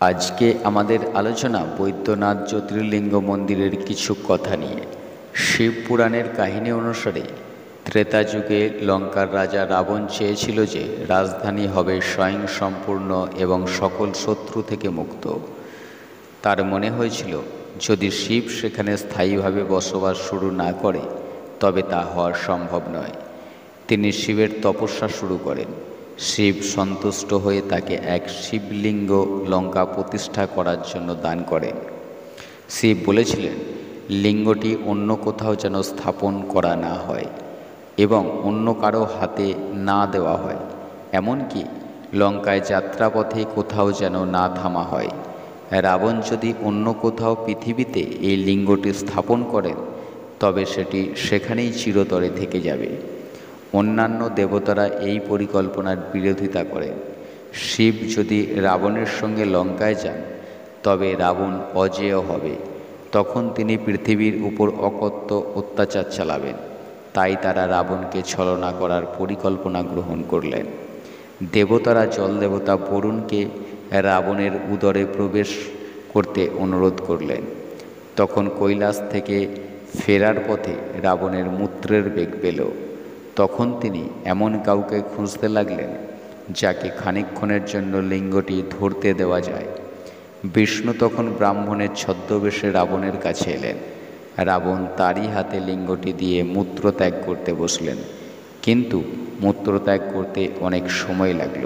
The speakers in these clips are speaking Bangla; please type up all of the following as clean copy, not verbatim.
আজকে আমাদের আলোচনা বৈদ্যনাথ জ্যোতির্লিঙ্গ মন্দিরের কিছু কথা নিয়ে। শিব পুরাণের কাহিনী অনুসারে ত্রেতা যুগে লঙ্কার রাজা রাবণ চেয়েছিল যে রাজধানী হবে স্বয়ংসম্পূর্ণ এবং সকল শত্রু থেকে মুক্ত। তার মনে হয়েছিল যদি শিব সেখানে স্থায়ীভাবে বসবাস শুরু না করে তবে তা হওয়া সম্ভব নয়। তিনি শিবের তপস্যা শুরু করেন। শিব সন্তুষ্ট হয়ে তাকে এক শিবলিঙ্গ লঙ্কা প্রতিষ্ঠা করার জন্য দান করেন। শিব বলেছিলেন লিঙ্গটি অন্য কোথাও যেন স্থাপন করা না হয় এবং অন্য কারো হাতে না দেওয়া হয়, এমনকি লঙ্কায় যাত্রাপথে কোথাও যেন না থামা হয়। রাবণ যদি অন্য কোথাও পৃথিবীতে এই লিঙ্গটি স্থাপন করেন তবে সেটি সেখানেই চিরতরে থেকে যাবে। অন্যান্য দেবতারা এই পরিকল্পনার বিরোধিতা করেন। শিব যদি রাবণের সঙ্গে লঙ্কায় যান তবে রাবণ অজেয় হবে। তখন তিনি পৃথিবীর উপর অকথ্য অত্যাচার চালাবেন। তাই তারা রাবণকে ছলনা করার পরিকল্পনা গ্রহণ করলেন। দেবতারা জলদেবতা বরুণকে রাবণের উদরে প্রবেশ করতে অনুরোধ করলেন। তখন কৈলাস থেকে ফেরার পথে রাবণের মূত্রের বেগ পেল। তখন তিনি এমন কাউকে খুঁজতে লাগলেন যাকে খানিকক্ষণের জন্য লিঙ্গটি ধরতে দেওয়া যায়। বিষ্ণু তখন ব্রাহ্মণের ছদ্মবেশে রাবণের কাছে এলেন। রাবণ তারই হাতে লিঙ্গটি দিয়ে মূত্রত্যাগ করতে বসলেন, কিন্তু মূত্রত্যাগ করতে অনেক সময় লাগল।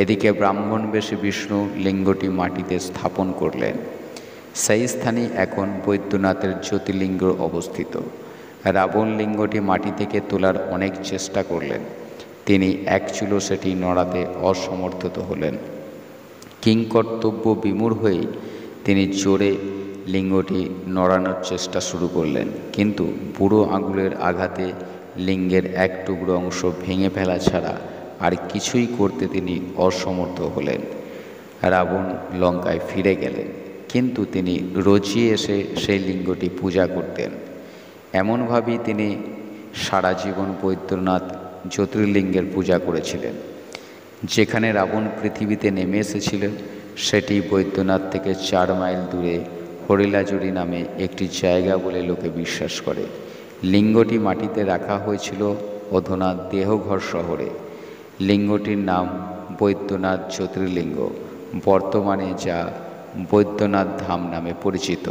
এদিকে ব্রাহ্মণ বেশে বিষ্ণু লিঙ্গটি মাটিতে স্থাপন করলেন। সেই স্থানে এখন বৈদ্যনাথের জ্যোতির্লিঙ্গ অবস্থিত। রাবণ লিঙ্গটি মাটি থেকে তোলার অনেক চেষ্টা করলেন, তিনি এক চুলো সেটি নড়াতে অসমর্থ হলেন। কিংকর্তব্য বিমূঢ় হয়ে তিনি জোরে লিঙ্গটি নড়ানোর চেষ্টা শুরু করলেন, কিন্তু বুড়ো আঙুলের আঘাতে লিঙ্গের এক টুকরো অংশ ভেঙে ফেলা ছাড়া আর কিছুই করতে তিনি অসমর্থ হলেন। রাবণ লঙ্কায় ফিরে গেলেন, কিন্তু তিনি রোজই এসে সেই লিঙ্গটি পূজা করতেন। এমনভাবেই তিনি সারা জীবন বৈদ্যনাথ জ্যোতির্লিঙ্গের পূজা করেছিলেন। যেখানে রাবণ পৃথিবীতে নেমে এসেছিলেন সেটি বৈদ্যনাথ থেকে 4 মাইল দূরে হরিলাজুড়ি নামে একটি জায়গা বলে লোকে বিশ্বাস করে। লিঙ্গটি মাটিতে রাখা হয়েছিল অধুনা দেহঘর শহরে। লিঙ্গটির নাম বৈদ্যনাথ জ্যোতির্লিঙ্গ, বর্তমানে যা বৈদ্যনাথ ধাম নামে পরিচিত।